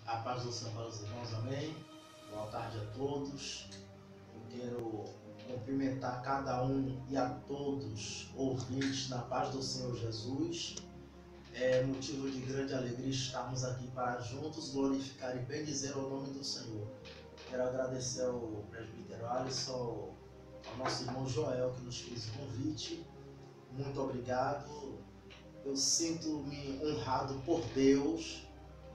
A paz do Senhor para os irmãos, amém? Boa tarde a todos. Eu quero cumprimentar cada um e a todos ouvintes na paz do Senhor Jesus. É motivo de grande alegria estarmos aqui para juntos glorificar e bendizer o nome do Senhor. Quero agradecer ao presbítero Alisson, ao nosso irmão Joel que nos fez o convite. Muito obrigado. Eu sinto-me honrado por Deus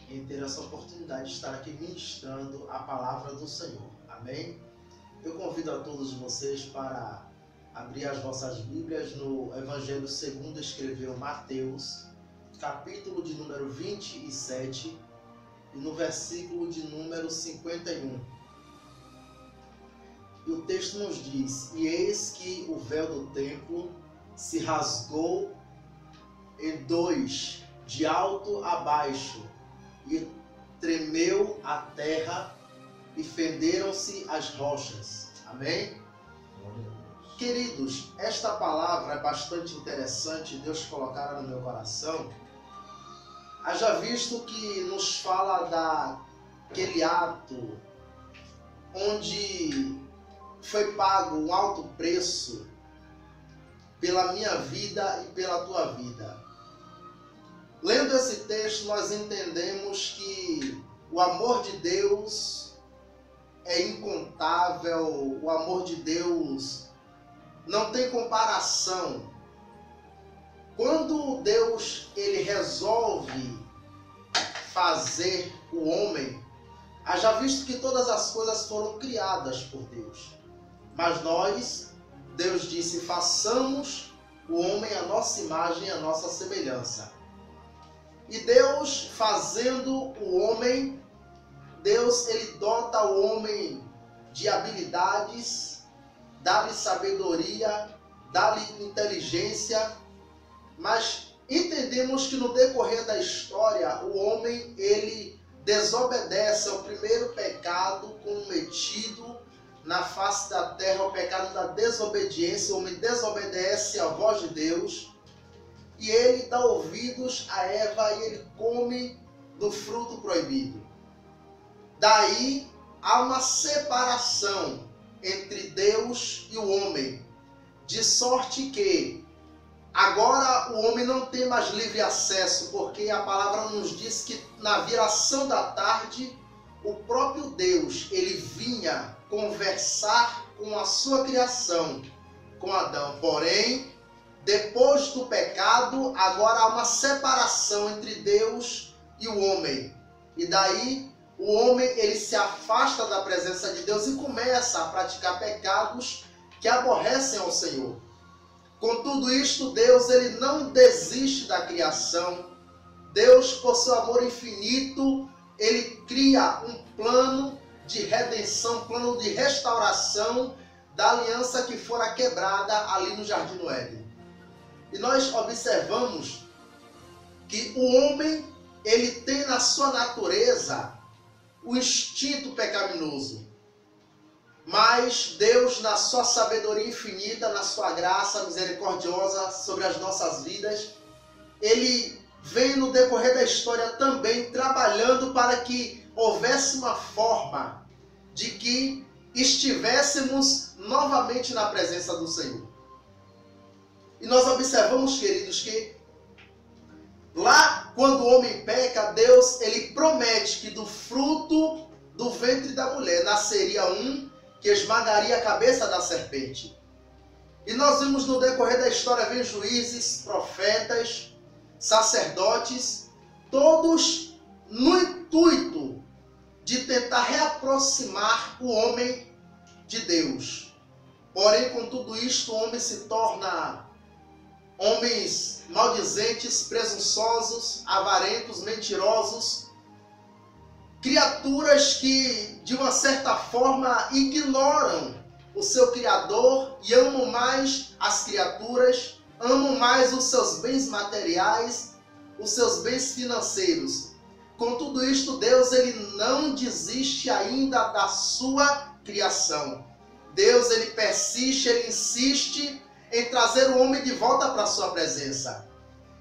em ter essa oportunidade de estar aqui ministrando a palavra do Senhor. Amém? Eu convido a todos vocês para abrir as vossas Bíblias no Evangelho segundo escreveu Mateus, capítulo de número 27 e no versículo de número 51. E o texto nos diz: E eis que o véu do templo se rasgou em dois, de alto a baixo, e tremeu a terra e fenderam-se as rochas. Amém? Queridos, esta palavra é bastante interessante, Deus colocara no meu coração. Haja visto que nos fala daquele ato onde foi pago um alto preço pela minha vida e pela tua vida. Lendo esse texto, nós entendemos que o amor de Deus é incontável, o amor de Deus não tem comparação. Quando Deus ele resolve fazer o homem, haja visto que todas as coisas foram criadas por Deus. Mas Deus disse, façamos o homem à nossa imagem e à nossa semelhança. E Deus fazendo o homem, Deus ele dota o homem de habilidades, dá-lhe sabedoria, dá-lhe inteligência, mas entendemos que no decorrer da história o homem ele desobedece ao primeiro pecado cometido na face da terra, o pecado da desobediência. O homem desobedece à voz de Deus e ele dá ouvidos a Eva e ele come do fruto proibido. Daí há uma separação entre Deus e o homem, de sorte que agora o homem não tem mais livre acesso, porque a palavra nos diz que na viração da tarde o próprio Deus ele vinha conversar com a sua criação, com Adão. Porém, depois do pecado, agora há uma separação entre Deus e o homem. E daí o homem ele se afasta da presença de Deus e começa a praticar pecados que aborrecem ao Senhor. Com tudo isto, Deus ele não desiste da criação. Deus, por seu amor infinito, ele cria um plano de redenção, um plano de restauração da aliança que fora quebrada ali no Jardim do Éden. E nós observamos que o homem ele tem na sua natureza o instinto pecaminoso. Mas Deus, na sua sabedoria infinita, na sua graça misericordiosa sobre as nossas vidas, ele vem no decorrer da história também trabalhando para que houvesse uma forma de que estivéssemos novamente na presença do Senhor. E nós observamos, queridos, que lá quando o homem peca, Deus ele promete que do fruto do ventre da mulher nasceria um que esmagaria a cabeça da serpente. E nós vimos no decorrer da história, vem juízes, profetas, sacerdotes, todos no intuito de tentar reaproximar o homem de Deus. Porém, com tudo isto, o homem se torna homens maldizentes, presunçosos, avarentos, mentirosos, criaturas que, de uma certa forma, ignoram o seu Criador e amam mais as criaturas, amam mais os seus bens materiais, os seus bens financeiros. Com tudo isto, Deus ele não desiste ainda da sua criação. Deus ele persiste, ele insiste em trazer o homem de volta para a sua presença.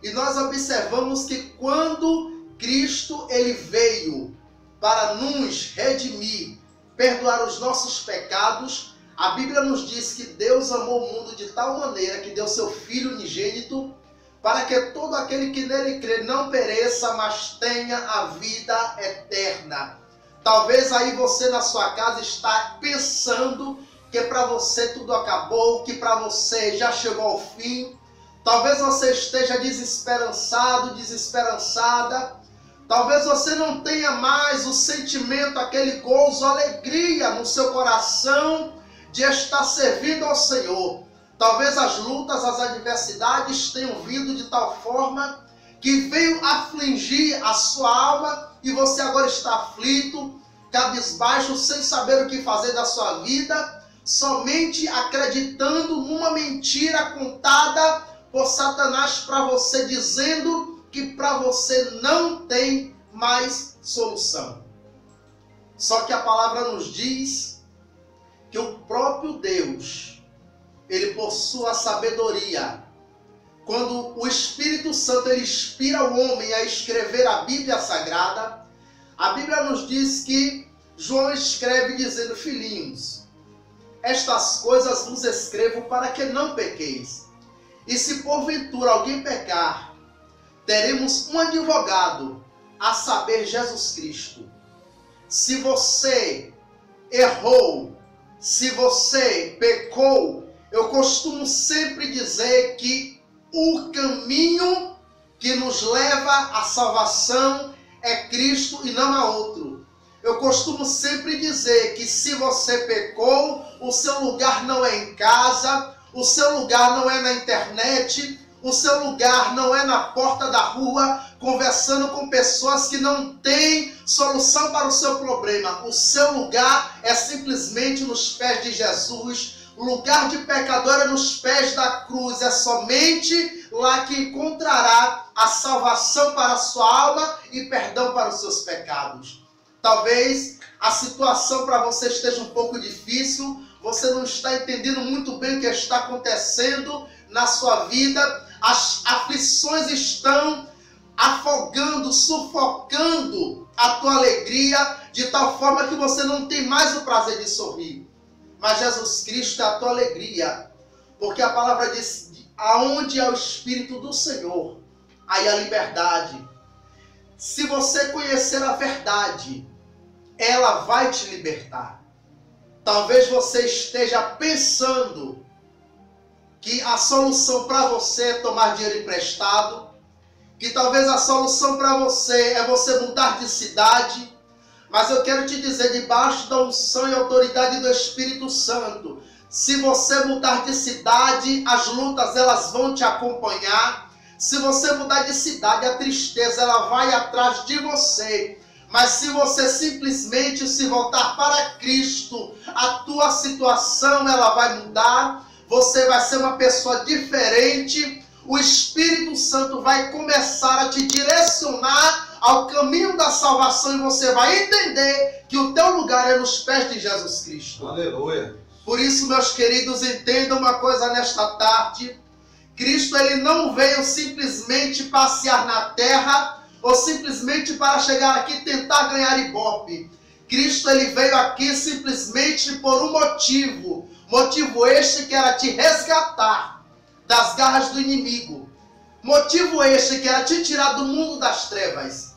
E nós observamos que quando Cristo ele veio para nos redimir, perdoar os nossos pecados, a Bíblia nos diz que Deus amou o mundo de tal maneira que deu seu Filho unigênito, para que todo aquele que nele crê não pereça, mas tenha a vida eterna. Talvez aí você na sua casa está pensando que para você tudo acabou, que para você já chegou ao fim. Talvez você esteja desesperançado, desesperançada. Talvez você não tenha mais o sentimento, aquele gozo, alegria no seu coração de estar servindo ao Senhor. Talvez as lutas, as adversidades tenham vindo de tal forma que veio afligir a sua alma e você agora está aflito, cabisbaixo, sem saber o que fazer da sua vida, somente acreditando numa mentira contada por Satanás para você, dizendo que para você não tem mais solução. Só que a palavra nos diz que o próprio Deus, ele possui a sabedoria. Quando o Espírito Santo ele inspira o homem a escrever a Bíblia Sagrada, a Bíblia nos diz que João escreve dizendo: filhinhos, estas coisas vos escrevo para que não pequeis. E se porventura alguém pecar, teremos um advogado, a saber, Jesus Cristo. Se você errou, se você pecou, eu costumo sempre dizer que o caminho que nos leva à salvação é Cristo e não há outro. Eu costumo sempre dizer que se você pecou, o seu lugar não é em casa, o seu lugar não é na internet, o seu lugar não é na porta da rua, conversando com pessoas que não têm solução para o seu problema. O seu lugar é simplesmente nos pés de Jesus. O lugar de pecador é nos pés da cruz. É somente lá que encontrará a salvação para a sua alma e perdão para os seus pecados. Talvez a situação para você esteja um pouco difícil, você não está entendendo muito bem o que está acontecendo na sua vida, as aflições estão afogando, sufocando a tua alegria, de tal forma que você não tem mais o prazer de sorrir. Mas Jesus Cristo é a tua alegria, porque a palavra diz: aonde é o Espírito do Senhor, aí a liberdade. Se você conhecer a verdade, ela vai te libertar. Talvez você esteja pensando que a solução para você é tomar dinheiro emprestado, que talvez a solução para você é você mudar de cidade, mas eu quero te dizer, debaixo da unção e autoridade do Espírito Santo, se você mudar de cidade, as lutas elas vão te acompanhar. Se você mudar de cidade, a tristeza ela vai atrás de você. Mas se você simplesmente se voltar para Cristo, a tua situação ela vai mudar. Você vai ser uma pessoa diferente. O Espírito Santo vai começar a te direcionar ao caminho da salvação e você vai entender que o teu lugar é nos pés de Jesus Cristo. Aleluia. Por isso, meus queridos, entendam uma coisa nesta tarde. Cristo ele não veio simplesmente passear na terra ou simplesmente para chegar aqui e tentar ganhar ibope. Cristo ele veio aqui simplesmente por um motivo. Motivo este que era te resgatar das garras do inimigo. Motivo este que era te tirar do mundo das trevas.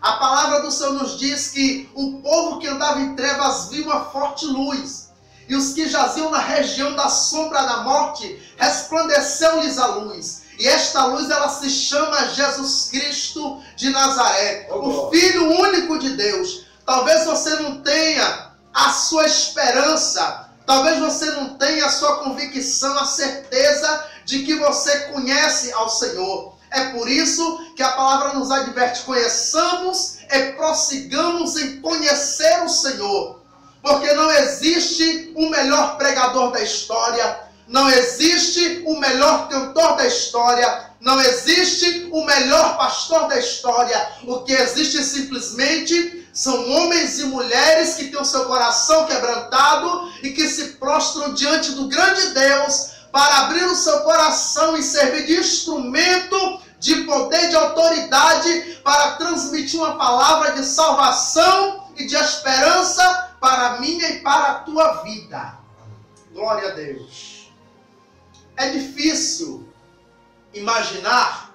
A palavra do Senhor nos diz que o povo que andava em trevas viu uma forte luz. E os que jaziam na região da sombra da morte, resplandeceu-lhes a luz. E esta luz, ela se chama Jesus Cristo de Nazaré, o Filho único de Deus. Talvez você não tenha a sua esperança, talvez você não tenha a sua convicção, a certeza de que você conhece ao Senhor. É por isso que a palavra nos adverte: conheçamos e prossigamos em conhecer o Senhor. Porque não existe o melhor pregador da história, não existe o melhor cantor da história, não existe o melhor pastor da história. O que existe simplesmente são homens e mulheres que têm o seu coração quebrantado e que se prostram diante do grande Deus para abrir o seu coração e servir de instrumento de poder, de autoridade, para transmitir uma palavra de salvação e de esperança para a minha e para a tua vida. Glória a Deus. É difícil imaginar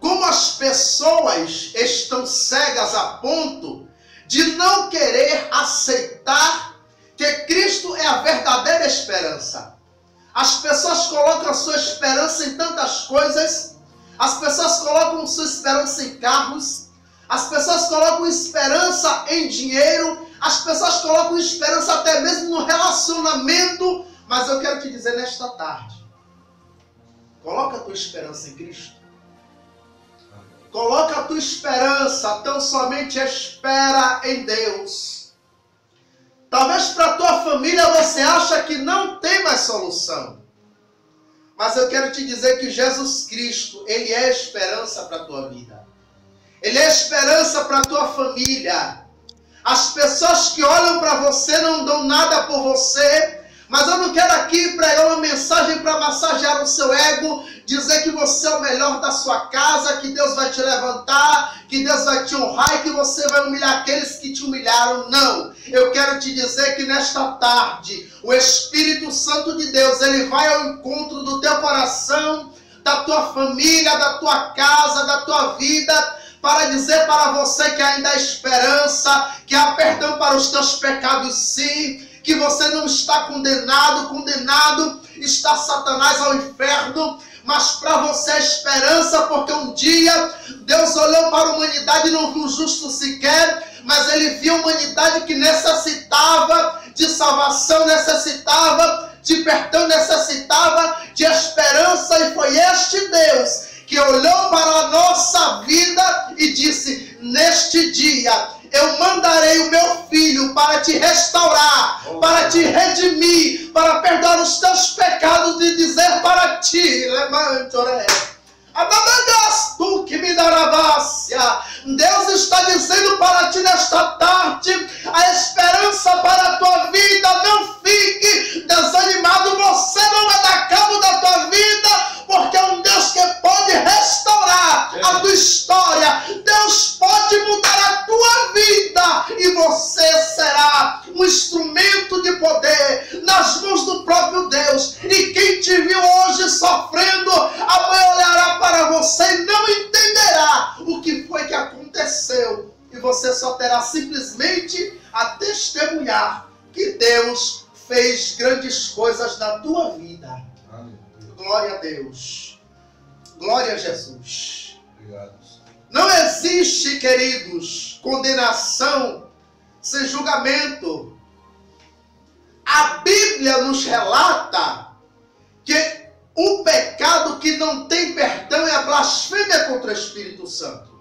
como as pessoas estão cegas a ponto de não querer aceitar que Cristo é a verdadeira esperança. As pessoas colocam a sua esperança em tantas coisas. As pessoas colocam sua esperança em carros. As pessoas colocam esperança em dinheiro. As pessoas colocam esperança até mesmo no relacionamento. Mas eu quero te dizer nesta tarde, coloca a tua esperança em Cristo. Coloca a tua esperança, tão somente espera em Deus. Talvez para a tua família você acha que não tem mais solução. Mas eu quero te dizer que Jesus Cristo, Ele é esperança para a tua vida. Ele é esperança para a tua família. As pessoas que olham para você não dão nada por você. Mas eu não quero aqui pregar uma mensagem para massagear o seu ego, dizer que você é o melhor da sua casa, que Deus vai te levantar, que Deus vai te honrar e que você vai humilhar aqueles que te humilharam. Não. Eu quero te dizer que nesta tarde, o Espírito Santo de Deus, Ele vai ao encontro do teu coração, da tua família, da tua casa, da tua vida, para dizer para você que ainda há esperança, que há perdão para os teus pecados, sim, que você não está condenado está Satanás ao inferno, mas para você é esperança, porque um dia Deus olhou para a humanidade e não viu justo sequer, mas Ele viu a humanidade que necessitava de salvação, necessitava de perdão, necessitava de esperança, e foi este Deus que olhou para a nossa vida e disse: neste dia eu mandarei o meu filho para te restaurar, para te redimir, para perdoar os teus pecados e dizer para ti, levante, tu que me darabácia. Deus está dizendo para ti nesta tarde, a esperança para a tua vida. Não fique desanimado, você não vai dar cabo da tua vida, porque é um Deus que pode restaurar a tua história. Deus pode mudar a tua vida e você será um instrumento de poder nas mãos do próprio Deus. E quem te viu hoje sofrendo, amanhã olhará para você e não entenderá o que foi que aconteceu. E você só terá simplesmente a testemunhar que Deus fez grandes coisas na tua vida. Glória a Deus. Glória a Jesus. Obrigado. Não existe, queridos, condenação sem julgamento. A Bíblia nos relata que o pecado que não tem perdão é a blasfêmia contra o Espírito Santo.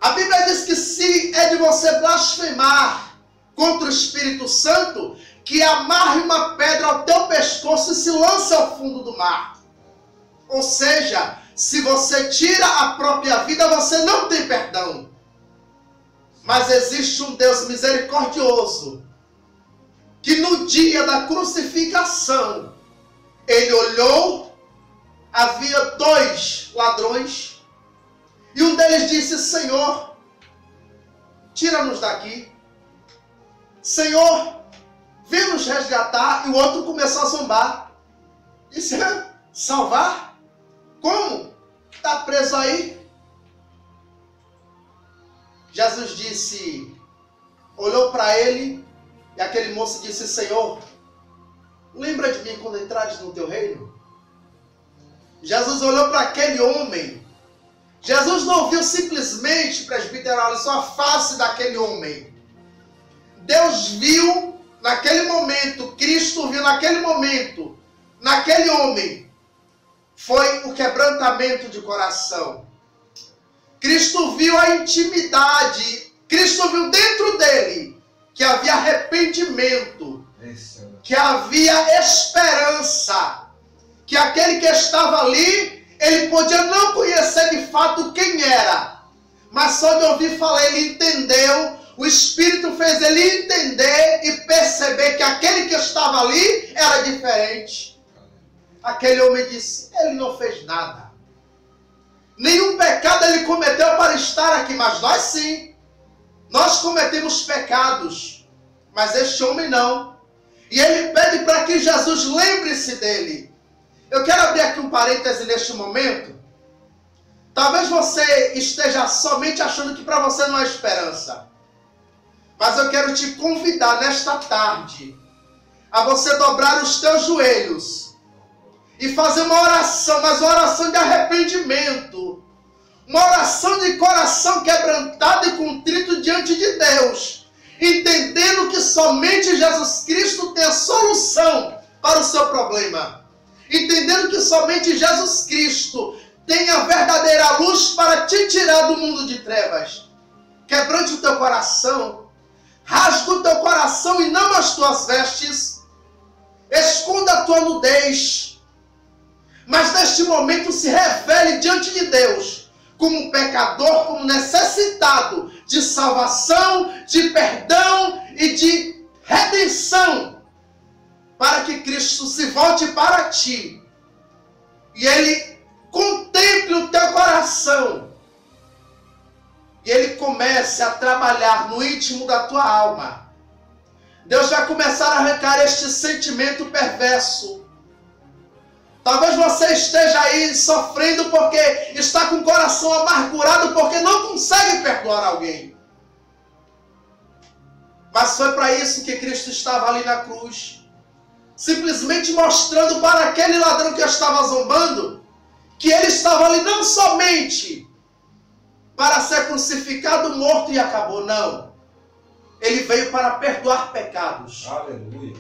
A Bíblia diz que se é de você blasfemar contra o Espírito Santo, que amarre uma pedra ao teu pescoço e se lance ao fundo do mar. Ou seja, se você tira a própria vida, você não tem perdão. Mas existe um Deus misericordioso, que no dia da crucificação, Ele olhou, havia 2 ladrões, e um deles disse: Senhor, tira-nos daqui. Senhor, vem nos resgatar. E o outro começou a zombar. Disse: salvar? Como? Está preso aí? Jesus disse, olhou para ele, e aquele moço disse: Senhor, lembra de mim quando entrares no teu reino? Jesus olhou para aquele homem. Jesus não viu simplesmente, presbítero, olha só a face daquele homem. Deus viu naquele momento, Cristo viu naquele momento, naquele homem, foi o quebrantamento de coração. Cristo viu a intimidade, Cristo viu dentro dele que havia arrependimento, que havia esperança, que aquele que estava ali, ele podia não conhecer de fato quem era, mas só de ouvir falar ele entendeu. O Espírito fez ele entender e perceber que aquele que estava ali era diferente. Aquele homem disse: ele não fez nada. Nenhum pecado ele cometeu para estar aqui, mas nós sim. Nós cometemos pecados, mas este homem não. E ele pede para que Jesus lembre-se dele. Eu quero abrir aqui um parêntese neste momento. Talvez você esteja somente achando que para você não há esperança. Mas eu quero te convidar nesta tarde a você dobrar os teus joelhos e fazer uma oração, mas uma oração de arrependimento. Uma oração de coração quebrantado e contrito diante de Deus. Entendendo que somente Jesus Cristo tem a solução para o seu problema. Entendendo que somente Jesus Cristo tem a verdadeira luz para te tirar do mundo de trevas. Quebrante o teu coração. Rasga o teu coração e não as tuas vestes. Esconda a tua nudez. Mas neste momento se revele diante de Deus como um pecador, como necessitado de salvação, de perdão e de redenção. Para que Cristo se volte para ti. E Ele contemple o teu coração. E Ele comece a trabalhar no íntimo da tua alma. Deus vai começar a arrancar este sentimento perverso. Talvez você esteja aí sofrendo porque está com o coração amargurado, porque não consegue perdoar alguém. Mas foi para isso que Cristo estava ali na cruz. Simplesmente mostrando para aquele ladrão que estava zombando que ele estava ali não somente para ser crucificado, morto e acabou, não. Ele veio para perdoar pecados. Aleluia.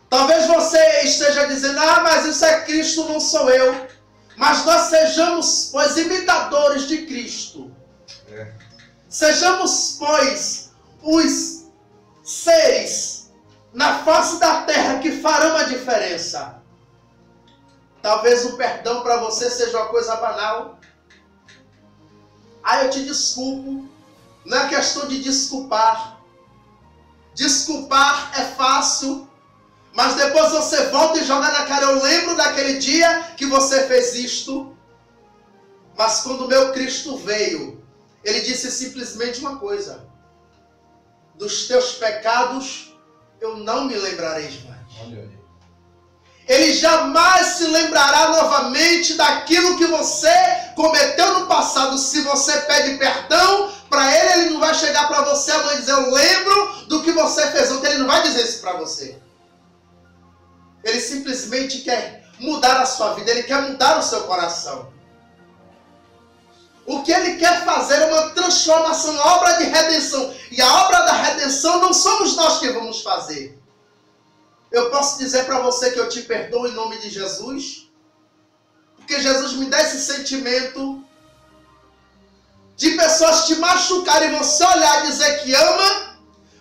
Talvez você esteja dizendo, mas isso é Cristo, não sou eu. Mas nós sejamos, pois, imitadores de Cristo. Sejamos, pois, os seres na face da terra que farão a diferença. Talvez o perdão para você seja uma coisa banal. Eu te desculpo. Não é questão de desculpar. Desculpar é fácil. Mas depois você volta e joga na cara. Eu lembro daquele dia que você fez isto. Mas quando o meu Cristo veio, Ele disse simplesmente uma coisa: dos teus pecados eu não me lembrarei mais. Olha aí. Ele jamais se lembrará novamente daquilo que você cometeu no passado. Se você pede perdão para Ele, Ele não vai chegar para você amanhã e dizer, eu lembro do que você fez ontem. Ele não vai dizer isso para você. Ele simplesmente quer mudar a sua vida. Ele quer mudar o seu coração. O que Ele quer fazer é uma transformação, uma obra de redenção. E a obra da redenção não somos nós que vamos fazer. Eu posso dizer para você que eu te perdoo em nome de Jesus, porque Jesus me dá esse sentimento de pessoas te machucarem e você olhar e dizer que ama,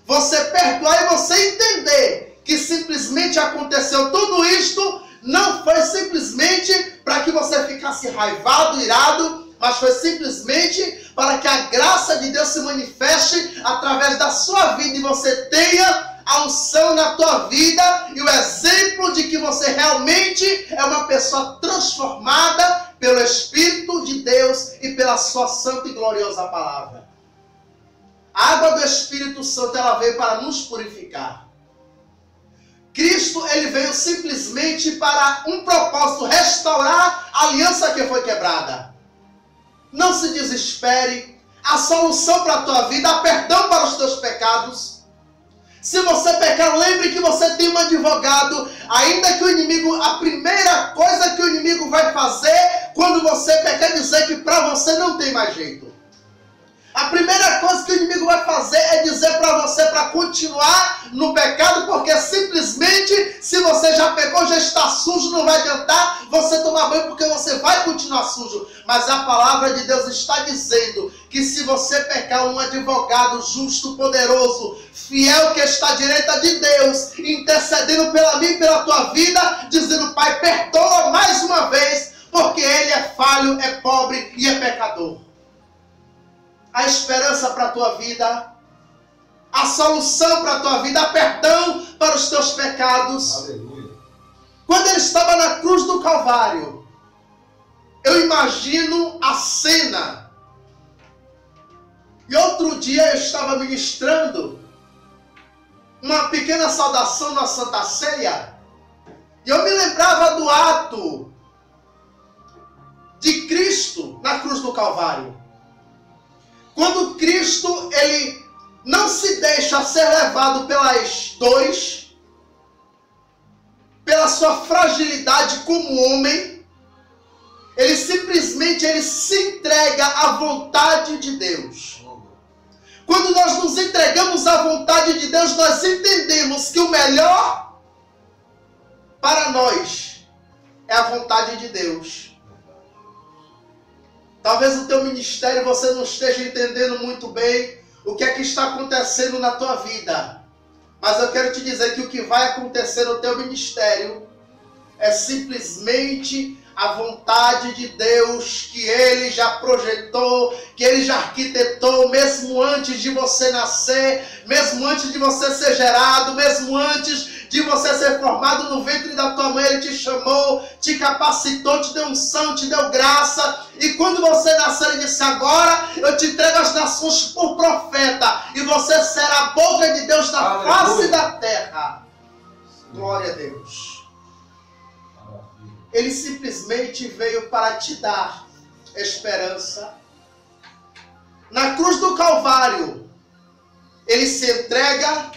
você perdoar e você entender que simplesmente aconteceu tudo isto, não foi simplesmente para que você ficasse raivado, irado, mas foi simplesmente para que a graça de Deus se manifeste através da sua vida e você tenha a unção na tua vida e o exemplo de que você realmente é uma pessoa transformada pelo Espírito de Deus e pela sua santa e gloriosa palavra. A água do Espírito Santo, ela veio para nos purificar. Cristo, ele veio simplesmente para um propósito, restaurar a aliança que foi quebrada. Não se desespere. A solução para a tua vida, há perdão para os teus pecados. Se você pecar, lembre que você tem um advogado. Ainda que o inimigo, a primeira coisa que o inimigo vai fazer quando você pecar é dizer que para você não tem mais jeito. A primeira coisa que o inimigo vai fazer é dizer para você para continuar no pecado, porque simplesmente se você já pecou, já está sujo, não vai adiantar você tomar banho, porque você vai continuar sujo. Mas a palavra de Deus está dizendo que se você pecar, um advogado justo, poderoso, fiel, que está à direita de Deus, intercedendo pela mim e pela tua vida, dizendo, Pai, perdoa mais uma vez, porque Ele é falho, é pobre e é pecador. A esperança para a tua vida, a solução para a tua vida, a perdão para os teus pecados. Aleluia. Quando Ele estava na cruz do Calvário, eu imagino a cena. E outro dia eu estava ministrando uma pequena saudação na Santa Ceia, e eu me lembrava do ato de Cristo na cruz do Calvário. Quando Cristo, ele não se deixa ser levado pelas dores, pela sua fragilidade como homem, ele simplesmente se entrega à vontade de Deus. Quando nós nos entregamos à vontade de Deus, nós entendemos que o melhor para nós é a vontade de Deus. Talvez o teu ministério você não esteja entendendo muito bem o que é que está acontecendo na tua vida. Mas eu quero te dizer que o que vai acontecer no teu ministério é simplesmente a vontade de Deus que Ele já projetou, que Ele já arquitetou, mesmo antes de você nascer, mesmo antes de você ser gerado, mesmo antes de você ser formado no ventre da tua mãe. Ele te chamou, te capacitou, te deu unção, te deu graça. E quando você nasceu, Ele disse: agora eu te entrego as nações por profeta, e você será a boca de Deus na face da terra. Glória a Deus. Ele simplesmente veio para te dar esperança. Na cruz do Calvário, Ele se entrega,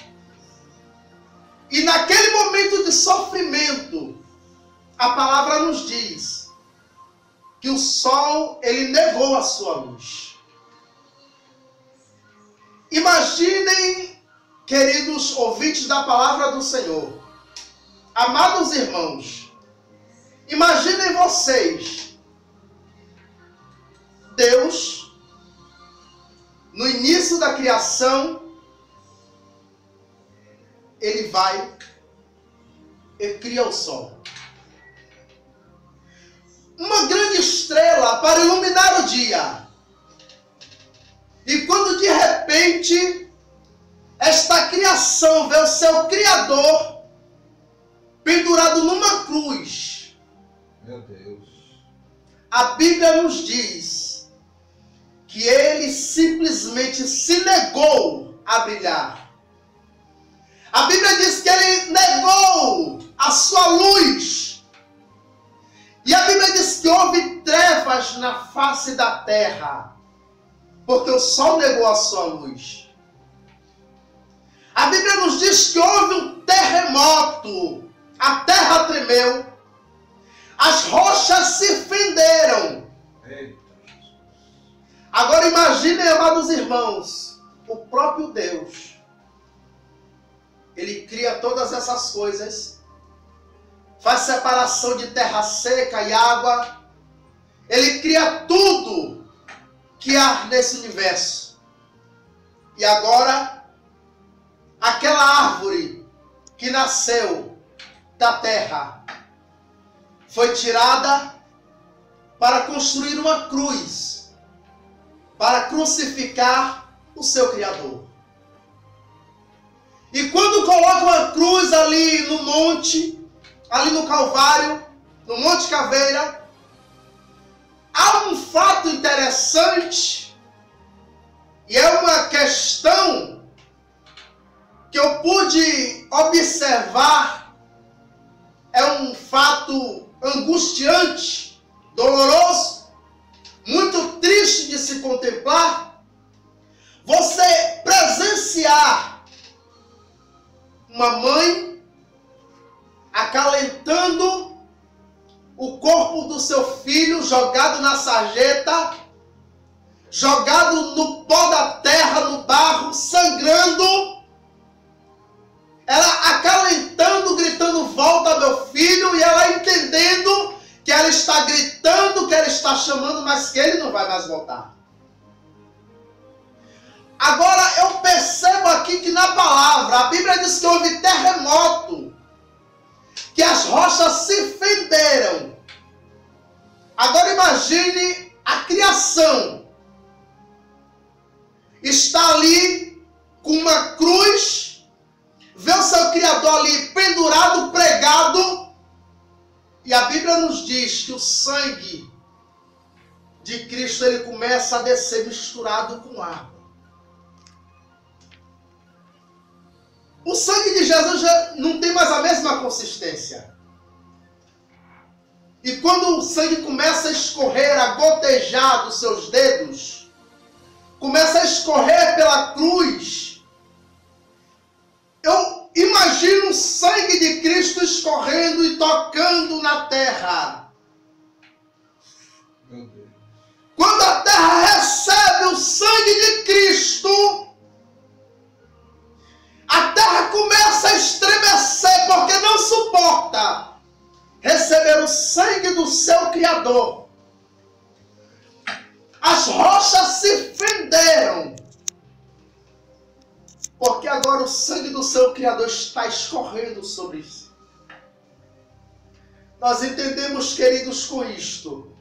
e naquele momento de sofrimento, a palavra nos diz que o sol, ele negou a sua luz. Imaginem, queridos ouvintes da palavra do Senhor, amados irmãos, imaginem vocês, Deus, no início da criação, Ele vai e cria o sol. Uma grande estrela para iluminar o dia. E quando de repente esta criação vê o seu Criador pendurado numa cruz, meu Deus, a Bíblia nos diz que ele simplesmente se negou a brilhar. A Bíblia diz que ele negou a sua luz. E a Bíblia diz que houve trevas na face da terra, porque o sol negou a sua luz. A Bíblia nos diz que houve um terremoto, a terra tremeu, as rochas se fenderam. eita. Agora imaginem, amados irmãos, o próprio Deus, Ele cria todas essas coisas, faz separação de terra seca e água, Ele cria tudo que há nesse universo. E agora, aquela árvore que nasceu da terra foi tirada para construir uma cruz, para crucificar o seu Criador. E quando coloca uma cruz ali no monte, ali no Calvário, no Monte Caveira, há um fato interessante, e é uma questão que eu pude observar, é um fato angustiante, doloroso, muito triste de se contemplar. Você presenciar uma mãe acalentando o corpo do seu filho jogado na sarjeta, jogado no pó da terra, no barro, sangrando, ela acalentando, gritando: volta meu filho, e ela entendendo que ela está gritando, que ela está chamando, mas que ele não vai mais voltar. Agora eu percebo aqui que na palavra, a Bíblia diz que houve terremoto, que as rochas se fenderam. Agora imagine a criação. Está ali com uma cruz, vê o seu Criador ali pendurado, pregado, e a Bíblia nos diz que o sangue de Cristo ele começa a descer misturado com água. O sangue de Jesus já não tem mais a mesma consistência. E quando o sangue começa a escorrer, a gotejar dos seus dedos, começa a escorrer pela cruz, eu imagino o sangue de Cristo escorrendo e tocando na terra. Meu Deus. Quando a terra recebe o sangue de Cristo, a terra começa a estremecer porque não suporta receber o sangue do seu Criador. As rochas se fenderam, porque agora o sangue do seu Criador está escorrendo sobre si. Nós entendemos, queridos, com isto,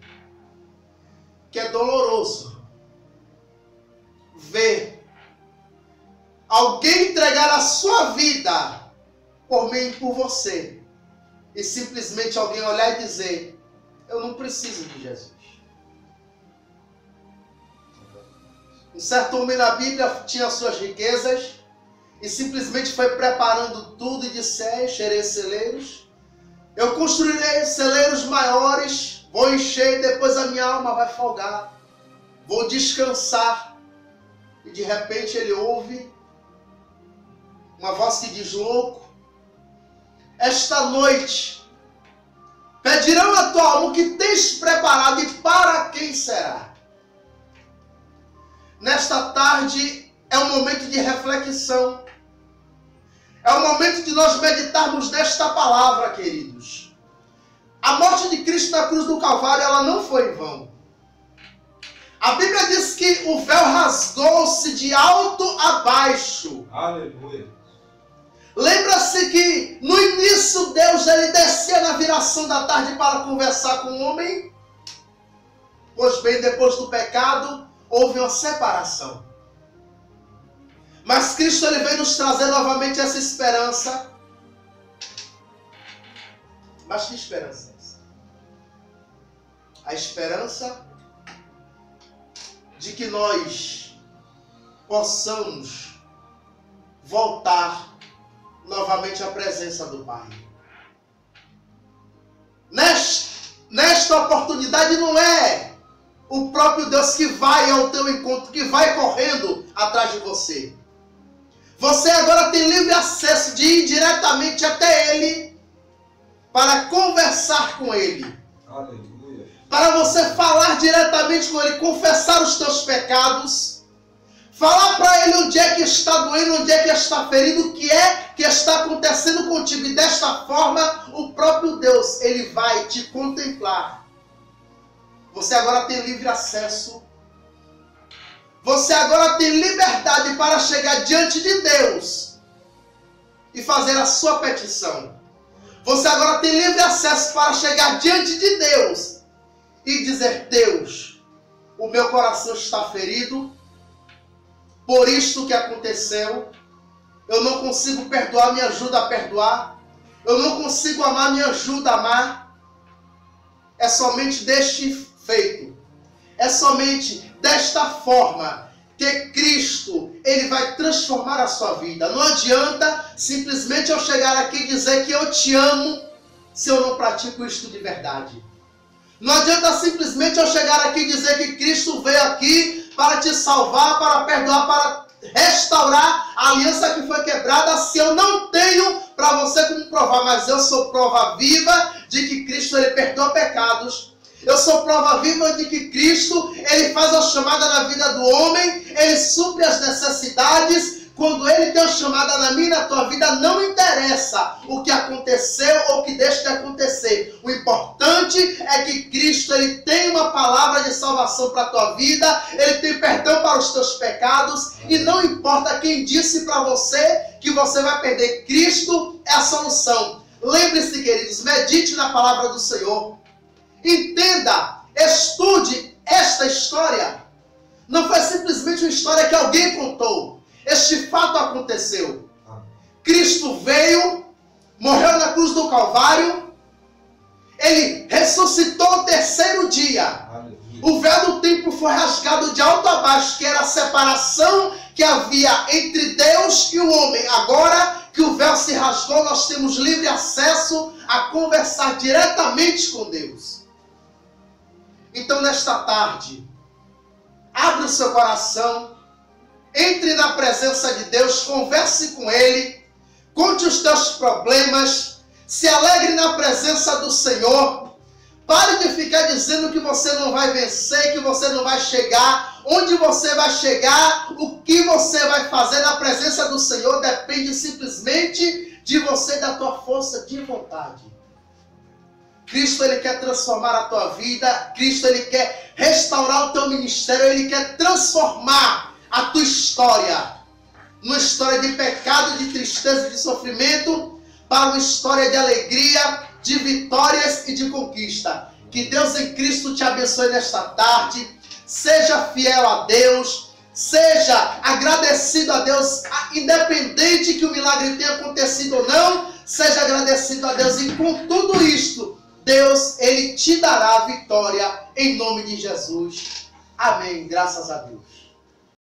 que é doloroso ver alguém entregar a sua vida por mim e por você, e simplesmente alguém olhar e dizer: eu não preciso de Jesus. Um certo homem na Bíblia tinha suas riquezas e simplesmente foi preparando tudo e disse: encherei celeiros, eu construirei celeiros maiores, vou encher e depois a minha alma vai folgar, vou descansar. E de repente ele ouve uma voz que diz: louco, esta noite pedirão a tua alma o que tens preparado e para quem será. Nesta tarde é um momento de reflexão. É o momento de nós meditarmos nesta palavra, queridos. A morte de Cristo na cruz do Calvário, ela não foi em vão. A Bíblia diz que o véu rasgou-se de alto a baixo. Aleluia. Lembra-se que no início Deus ele descia na viração da tarde para conversar com o homem? Pois bem, depois do pecado, houve uma separação. Mas Cristo ele veio nos trazer novamente essa esperança. Mas que esperança é essa? A esperança de que nós possamos voltar novamente à presença do Pai. Nesta oportunidade não é o próprio Deus que vai ao teu encontro, que vai correndo atrás de você. Você agora tem livre acesso de ir diretamente até Ele para conversar com Ele. Aleluia. Para você falar diretamente com Ele, confessar os teus pecados, falar para Ele onde é que está doendo, onde é que está ferido, o que é que está acontecendo contigo. E desta forma, o próprio Deus, Ele vai te contemplar. Você agora tem livre acesso. Você agora tem liberdade para chegar diante de Deus e fazer a sua petição. Você agora tem livre acesso para chegar diante de Deus e dizer: Deus, o meu coração está ferido por isto que aconteceu. Eu não consigo perdoar, me ajuda a perdoar. Eu não consigo amar, me ajuda a amar. É somente deste feito. É somente desta forma que Cristo ele vai transformar a sua vida. Não adianta simplesmente eu chegar aqui e dizer que eu te amo se eu não pratico isto de verdade. Não adianta simplesmente eu chegar aqui e dizer que Cristo veio aqui para te salvar, para perdoar, para restaurar a aliança que foi quebrada, se eu não tenho para você como provar. Mas eu sou prova viva de que Cristo ele perdoa pecados. Eu sou prova viva de que Cristo ele faz a chamada na vida do homem, ele supre as necessidades. Quando ele tem a chamada na minha e na tua vida, não interessa o que aconteceu ou o que deixa de acontecer. O importante é que Cristo ele tem uma palavra de salvação para a tua vida, ele tem perdão para os teus pecados, e não importa quem disse para você que você vai perder, Cristo é a solução. Lembre-se, queridos, medite na palavra do Senhor. Entenda, estude esta história. Não foi simplesmente uma história que alguém contou. Este fato aconteceu. Cristo veio, morreu na cruz do Calvário, ele ressuscitou no terceiro dia. O véu do templo foi rasgado de alto a baixo, que era a separação que havia entre Deus e o homem. Agora que o véu se rasgou, nós temos livre acesso a conversar diretamente com Deus. Então, nesta tarde, abre o seu coração, entre na presença de Deus, converse com Ele, conte os teus problemas, se alegre na presença do Senhor. Pare de ficar dizendo que você não vai vencer, que você não vai chegar. Onde você vai chegar, o que você vai fazer na presença do Senhor depende simplesmente de você e da tua força de vontade. Cristo, Ele quer transformar a tua vida. Cristo, Ele quer restaurar o teu ministério. Ele quer transformar a tua história. Uma história de pecado, de tristeza, de sofrimento, para uma história de alegria, de vitórias e de conquista. Que Deus em Cristo te abençoe nesta tarde. Seja fiel a Deus. Seja agradecido a Deus, independente que o milagre tenha acontecido ou não. Seja agradecido a Deus. E com tudo isto, Deus, Ele te dará a vitória em nome de Jesus. Amém. Graças a Deus.